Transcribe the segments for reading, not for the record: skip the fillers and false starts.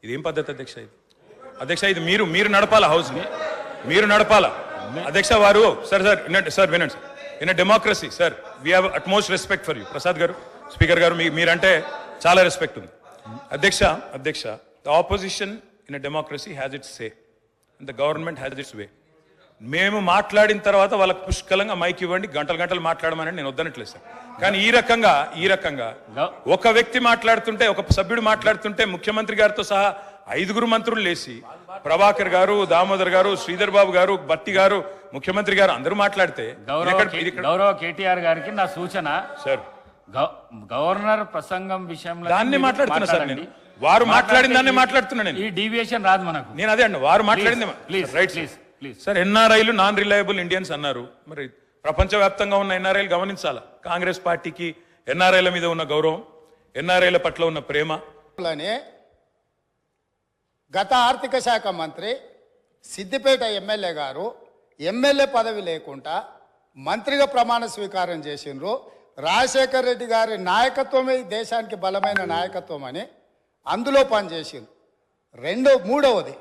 ఇదేం పద్ధతి అధ్యక్ష? ఇది అధ్యక్ష, ఇది మీరు నడపాలా హౌస్ని, మీరు నడపాలా అధ్యక్ష. వారు సార్ వినండి sir. In a democracy sir, we have utmost respect for you. Prasad గారు, స్పీకర్ గారు, మీరంటే చాలా రెస్పెక్ట్ ఉంది అధ్యక్ష. The opposition in a democracy has its say and the government has its way. మేము మాట్లాడిన తర్వాత వాళ్ళకి పుష్కలంగా మైక్ ఇవ్వండి, గంటలు మాట్లాడమని నేను వద్దనట్లేదు సార్. కానీ ఈ రకంగా ఒక వ్యక్తి మాట్లాడుతుంటే, ఒక సభ్యుడు మాట్లాడుతుంటే ముఖ్యమంత్రి గారితో సహా 5 మంత్రులు లేచి, ప్రభాకర్ గారు, దామోదర్ గారు, శ్రీధర్ బాబు గారు, బట్టి గారు, ముఖ్యమంత్రి గారు అందరూ మాట్లాడితే, గౌరవ కేటీఆర్ గారికి నా సూచన సార్, గవర్నర్ ప్రసంగం విషయంలో దాన్ని మాట్లాడుతున్నా సార్. నేను వారు మాట్లాడిన దాన్ని మాట్లాడుతున్నా. నేను ఈ డీవియేషన్ రాదు మనకు. నేను అదే అండి, వారు మాట్లాడింది రైట్ సార్. ఎన్ఆర్ఐలు నాన్ రిలయబుల్ ఇండియన్స్ అన్నారు. మరి ప్రపంచవ్యాప్తంగా ఉన్న ఎన్ఆర్ఐలు గమనించాలా. కాంగ్రెస్ పార్టీకి ఎన్ఆర్ఐల మీద ఉన్న గౌరవం, ఎన్ఆర్ఐల పట్ల ఉన్న ప్రేమ. గత ఆర్థిక శాఖ మంత్రి సిద్దిపేట ఎమ్మెల్యే గారు ఎమ్మెల్యే పదవి లేకుండా మంత్రిగా ప్రమాణ స్వీకారం చేసిండ్రు. రాజశేఖర్ రెడ్డి గారి నాయకత్వమే దేశానికి బలమైన నాయకత్వం అని అందులో పనిచేసిండ్రు. మూడవది,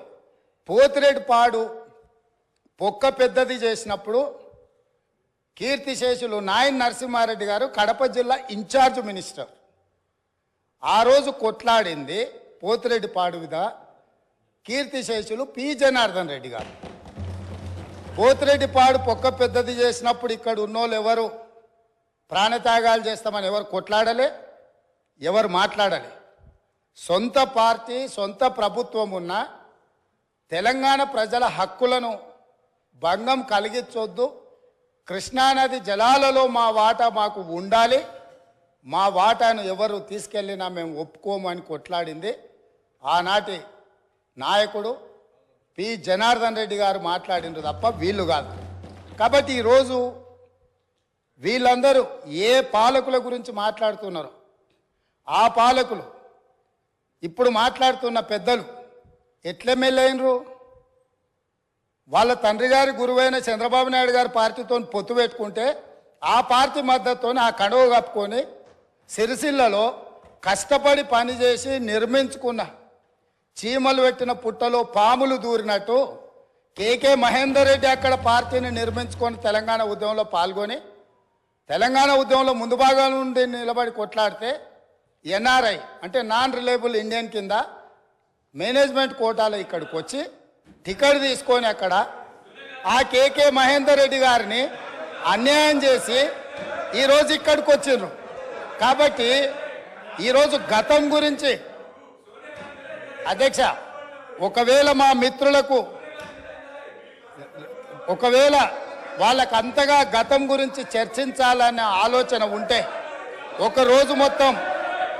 పోతిరెడ్డిపాడు పొక్క పెద్దది చేసినప్పుడు కీర్తిశేషులు నాయన్ నరసింహారెడ్డి గారు కడప జిల్లా ఇన్ఛార్జ్ మినిస్టర్. ఆ రోజు కొట్లాడింది పోతిరెడ్డిపాడు మీద కీర్తిశేషులు పి జనార్దన్ రెడ్డి గారు. పోతిరెడ్డిపాడు పొక్క పెద్దది చేసినప్పుడు ఇక్కడ ఉన్నోళ్ళు ఎవరు ప్రాణత్యాగాలు చేస్తామని ఎవరు కొట్లాడలే, ఎవరు మాట్లాడలే. సొంత పార్టీ, సొంత ప్రభుత్వం ఉన్న తెలంగాణ ప్రజల హక్కులను భంగం కలిగించొద్దు, కృష్ణానది జలాలలో మా వాటా మాకు ఉండాలి, మా వాటాను ఎవరు తీసుకెళ్ళినా మేము ఒప్పుకోము అని కొట్లాడింది ఆనాటి నాయకుడు పి జనార్దన్ రెడ్డి గారు మాట్లాడిండ్రు తప్ప వీళ్ళు కాదు. కాబట్టి ఈరోజు వీళ్ళందరూ ఏ పాలకుల గురించి మాట్లాడుతున్నారు, ఆ పాలకులు ఇప్పుడు మాట్లాడుతున్న పెద్దలు ఎట్లెమ్మెల్యేనరు? వాళ్ళ తండ్రి గారి గురువైన చంద్రబాబు నాయుడు గారి పార్టీతో పొత్తు పెట్టుకుంటే ఆ పార్టీ మద్దతుతో ఆ కడువ కప్పుకొని సిరిసిల్లలో కష్టపడి పనిచేసి నిర్మించుకున్న చీమలు పెట్టిన పుట్టలో పాములు దూరినట్టు కేకే మహేందర్ రెడ్డి అక్కడ పార్టీని నిర్మించుకొని తెలంగాణ ఉద్యమంలో పాల్గొని తెలంగాణ ఉద్యమంలో ముందు భాగం నుండి నిలబడి కొట్లాడితే ఎన్ఆర్ఐ అంటే నాన్ రిలయబుల్ ఇండియన్ కింద మేనేజ్మెంట్ కోటాలో ఇక్కడికి వచ్చి టికెట్ తీసుకొని అక్కడ ఆ కేకే మహేందర్ రెడ్డి గారిని అన్యాయం చేసి ఈరోజు ఇక్కడికి వచ్చిండ్రు. కాబట్టి ఈరోజు గతం గురించి అధ్యక్ష, ఒకవేళ మా మిత్రులకు వాళ్ళకు అంతగా గతం గురించి చర్చించాలనే ఆలోచన ఉంటే ఒకరోజు మొత్తం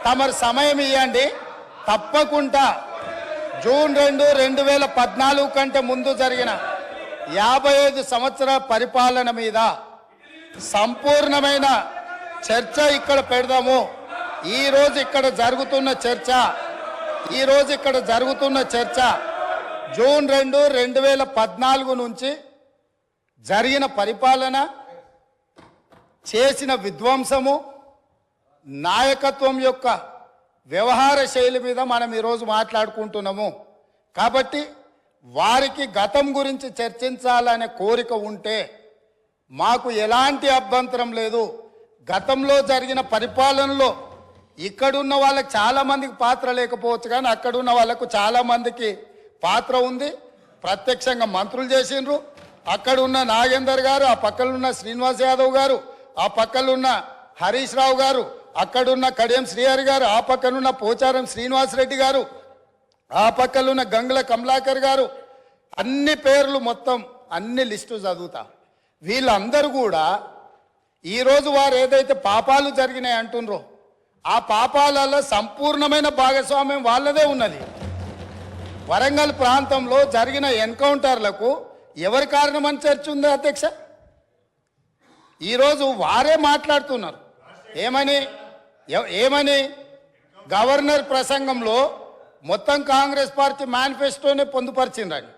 తమరు సమయం ఇవ్వండి. తప్పకుండా జూన్ 2, 2014 కంటే ముందు జరిగిన 55 సంవత్సరాల పరిపాలన మీద సంపూర్ణమైన చర్చ ఇక్కడ పెడదాము. ఈరోజు ఇక్కడ జరుగుతున్న చర్చ జూన్ 2, 2014 నుంచి జరిగిన పరిపాలన, చేసిన విధ్వంసము, నాయకత్వం యొక్క వ్యవహార శైలి మీద మనం ఈరోజు మాట్లాడుకుంటున్నాము. కాబట్టి వారికి గతం గురించి చర్చించాలనే కోరిక ఉంటే మాకు ఎలాంటి అభ్యంతరం లేదు. గతంలో జరిగిన పరిపాలనలో ఇక్కడున్న వాళ్ళకి చాలామందికి పాత్ర లేకపోవచ్చు, కానీ అక్కడున్న వాళ్ళకు చాలామందికి పాత్ర ఉంది. ప్రత్యక్షంగా మంత్రులు చేసిండ్రు. అక్కడున్న నాగేందర్ గారు, ఆ పక్కనున్న శ్రీనివాస్ యాదవ్ గారు, ఆ పక్కనున్న హరీష్ రావు గారు, అక్కడున్న కడియం శ్రీహరి గారు, ఆ పక్కనున్న పోచారం శ్రీనివాసరెడ్డి గారు, ఆ పక్కనున్న గంగుల కమలాకర్ గారు, అన్ని పేర్లు మొత్తం అన్ని లిస్టు చదువుతా. వీళ్ళందరూ కూడా ఈరోజు వారు ఏదైతే పాపాలు జరిగినాయి అంటుండ్రో ఆ పాపాలలో సంపూర్ణమైన భాగస్వామ్యం వాళ్ళదే ఉన్నది. వరంగల్ ప్రాంతంలో జరిగిన ఎన్కౌంటర్లకు ఎవరి కారణమని చర్చ ఉంది అధ్యక్ష? ఈరోజు వారే మాట్లాడుతున్నారు. ఏమని గవర్నర్ ప్రసంగంలో మొత్తం కాంగ్రెస్ పార్టీ మేనిఫెస్టోనే పొందుపరిచిండ్రని.